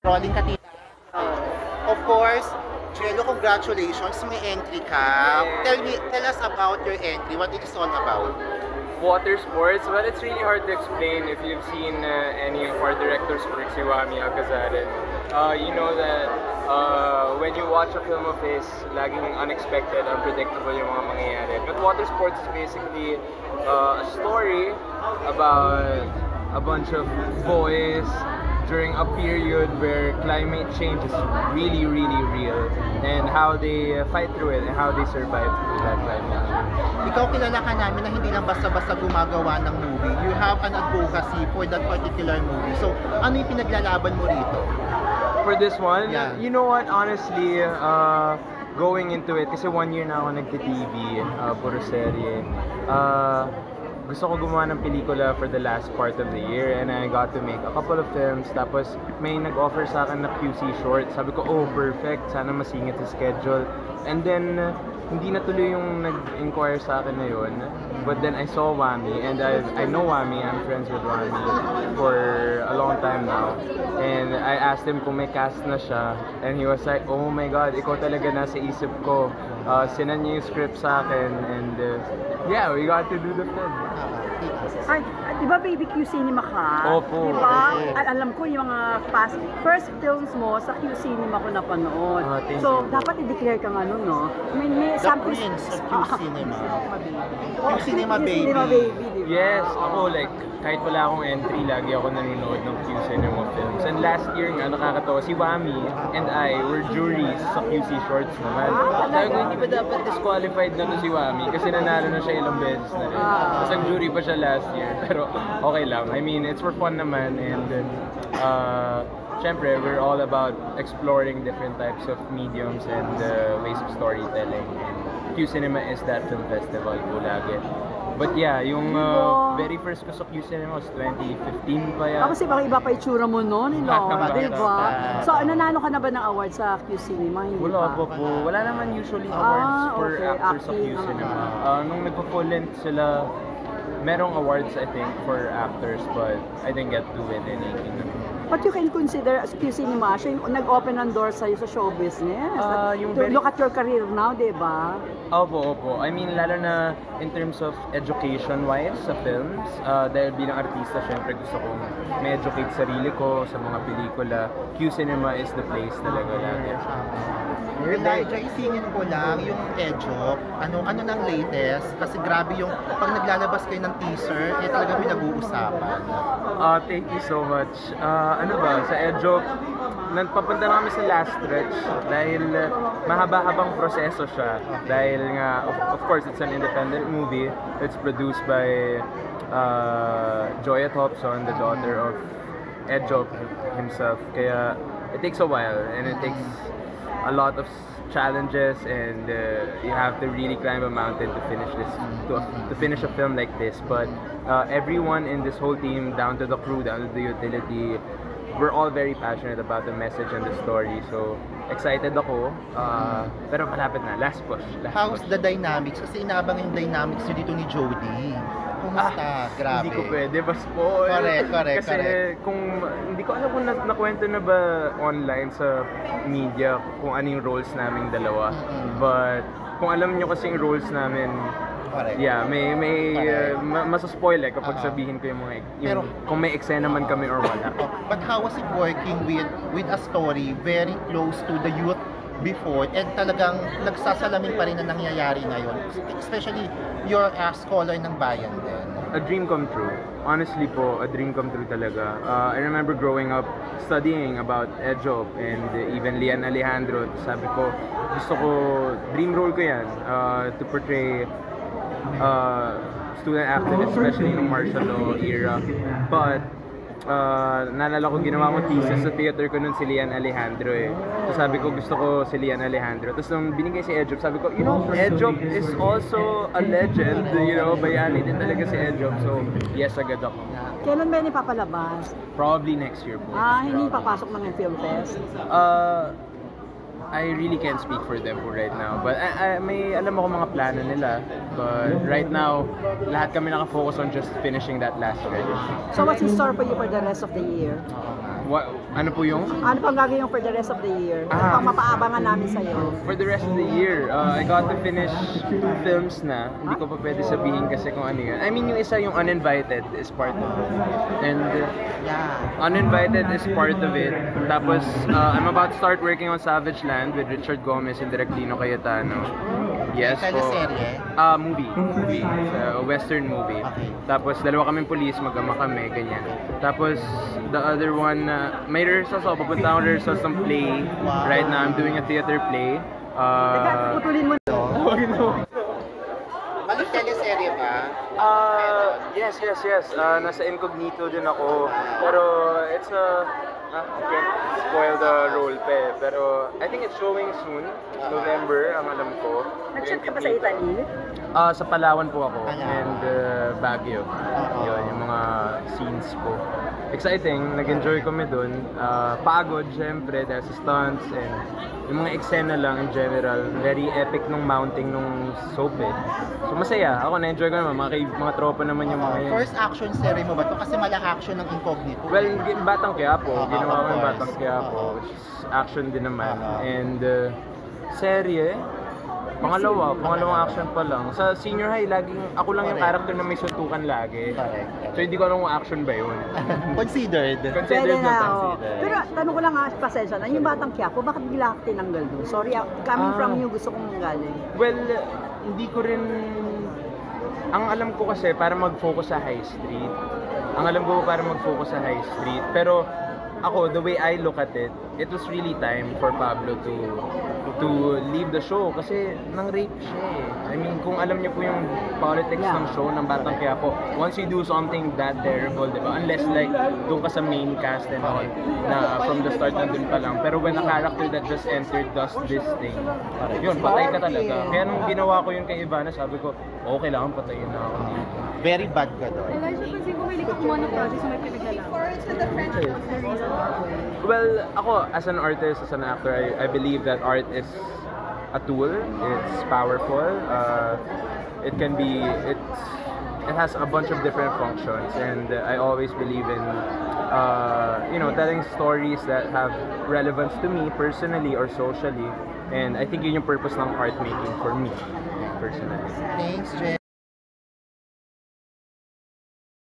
Rolling ka, tita. Of course, Jello, congratulations. May entry ka. Tell us about your entry. What it is all about. Water sports, well, it's really hard to explain if you've seen any of our director's work, si Wami Alcazaren. You know that when you watch a film of his, laging unexpected, unpredictable yung mga mangyayari. But water sports is basically a story about a bunch of boys during a period where climate change is really, really real, and how they fight through it and how they survive through that climate change. Ikaw, kilala ka namin na hindi lang basta-basta gumagawa ng movie. You have an advocacy for that particular movie. So, ano yung pinaglalaban mo rito? For this one, yeah. You know what, honestly, going into it, kasi 1 year na ako nagti-TV, puro serye, gusto ko gumawa ng pelikula for the last part of the year, and I got to make a couple of films. Tapos may nag-offer sa akin na QC short. Sabi ko, oh, perfect, sana masingit sa schedule. And then hindi natuloy yung nag-inquire sa akin na yun. But then I saw Wami, and I know Wami, I'm friends with Wami for a long time now. And I asked him kung may cast na siya, and he was like, oh my God, ikaw talaga nasa isip ko. Sinan niya yung script sa akin, and yeah, we got to do the film. Ay, di ba BBQ Cinema ka? Opo. Di ba? Alam ko yung mga first films mo sa Q Cinema ko napanood. So, dapat i-declare kang ano, no? May The Prince of Q Cinema. Q Cinema Baby. Yes, ako like, kahit wala akong entry, lagi ako nanonood ng Q Cinema films. And last year nga, nakakatawa, si Wami and I were juries sa QC Shorts naman. Sabi ko, hindi ba dapat disqualified na to si Wami? Kasi nanalo na siya ilang beses na rin. Tapos jury pa siya last year. Pero okay lang. I mean, it's for fun naman. And syempre, we're all about exploring different types of mediums and ways of storytelling. Q Cinema is that film festival po lagi. But yeah, yung very first ko sa Q Cinema was 2015 pa yan. Kasi baka iba pa itsura mo noon, diba? So, nanalo ka na ba ng award sa Q Cinema? Wala pa po. Wala naman usually awards for actors sa Q Cinema. Nung nagpa-full length sila, merong awards I think for actors, but I didn't get to win anything. But you can consider as Q Cinema, siya yung nag-open ng door sa'yo sa show business. Look at your career now, diba? Opo. I mean, lalo na in terms of education-wise sa films, dahil bilang artista, syempre gusto kong ma-educate sarili ko sa mga pelikula. Q Cinema is the place talaga lagi. Elijah, isingin ko lang yung Edjok. Ano nang latest? Kasi grabe yung pag naglalabas kayo ng teaser, talaga pinag-uusapan. Thank you so much. Sa Edjok, nagpapunta na kami sa last stretch dahil mahaba-habang proseso siya. Dahil nga, of course, it's an independent movie. It's produced by Joya Thompson, the daughter of Edjok himself. Kaya it takes a while, and it takes a lot of challenges, and you have to really climb a mountain to finish this, to finish a film like this. But everyone in this whole team, down to the crew, down to the utility, we're all very passionate about the message and the story. So excited ako, pero malapit na, last push. How's the dynamics? Kasi inabang yung dynamics nyo dito ni Jody. Kumusta? Grabe. Hindi ko pwede ba-spoil. Correct. Kasi kung hindi ko alam kung nakwento na ba online sa media kung ano yung roles naming dalawa. But kung alam nyo kasing roles namin, yeah, may masaspoil kapag sabihin ko yung mga pero, kung may eksena man kami or wala. But how was it working with a story very close to the youth before, and talagang nagsasalamin pa rin na nangyayari ngayon, especially you're a scholar ng bayan din? A dream come true. Honestly po, a dream come true talaga. I remember growing up studying about Edjok and even Lian Alejandro. Sabi ko, gusto ko, dream role ko yan, to portray student activists, especially in the martial law era. But naalala ko, ginawa ko thesis sa theater ko nun si Lian Alejandro eh. So sabi ko, gusto ko si Lian Alejandro. Tapos nung binigay si Edjok, sabi ko, Edjok is also a legend, bayani din talaga si Edjok. So yes, agad ako. Kailan ba yun ipapalabas? Probably next year po. Hindi papasok ng film fest? I really can't speak for them po right now. But may alam ako mga plano nila. But right now, lahat kami nakafocus on just finishing that last stretch. So what's in store for you for the rest of the year? Ano po yung? Ano pang gagawin yung for the rest of the year? Ano pang mapaabangan namin sa'yo? For the rest of the year, I got to finish 2 films na. Hindi ko pa pwede sabihin kasi kung ano yun. I mean, yung isa yung Uninvited is part of it. And Uninvited is part of it. Tapos, I'm about to start working on Savage Land with Richard Gomez and Direk Lino Cayetano. Yes po. Teleserye? Movie. Western movie. Okay. Tapos, dalawa kaming police, mag-ama kami, ganyan. Tapos, the other one, may rehearsals ako. Papunta akong rehearsals ng play. Wow. Right now, I'm doing a theater play. Teka, putulin mo. Bali teleserye ba? Yes. Nasa Incognito din ako. Pero it's I can't spoil the role pa eh. Pero I think it's showing soon. November, ang alam ko. Nag-shoot ka pa sa Italy? Sa Palawan po ako. Palawan. And Baguio. Yun, yung mga scenes ko. Exciting, nag-enjoy kami dun. Pagod, syempre, dahil sa stunts and yung mga eksena lang in general. Very epic nung mounting nung soap eh. So masaya, ako na-enjoy ko naman. Mga tropa naman yung mga yan. First action series mo ba to? Kasi mala action ng Incognito. Well, Batang Quiapo. Ginawa ko yung of Batang course. Quiapo, which is action din naman. And serye, pangalawang action pa lang. Sa senior high, laging ako lang yung character na may suntukan lagi. Correct. So hindi ko alam kung action ba yun. Considered. Pwede Considered na, na oh. considered. Pero tanong ko lang pasensya na, yung Batang Quiapo, bakit bigla ka tinanggal doon? Sorry, coming from you, gusto kong galing. Well, hindi ko rin... Ang alam ko kasi para mag-focus sa High Street. Pero ako, the way I look at it, it was really time for Pablo to leave the show kasi nang-rape siya eh. I mean, kung alam niyo po yung politics ng show ng Batang Quiapo, once you do something that terrible, di ba? Unless like, doon ka sa main cast and all, na from the start nandun pa lang. Pero when a character that just entered does this thing, yun, patay ka talaga. Kaya nung ginawa ko yun kay Ivana, sabi ko, oo, kailangan patayin na ako dito. Very bad ka doon. Elijah, kasi kung may likod mo na project may pinaglalaan. Well, ako as an artist, as an actor, I believe that art is a tool. It's powerful. It has a bunch of different functions, and I always believe in telling stories that have relevance to me personally or socially. And I think yun yung purpose ng art making for me personally. Thanks, Jen.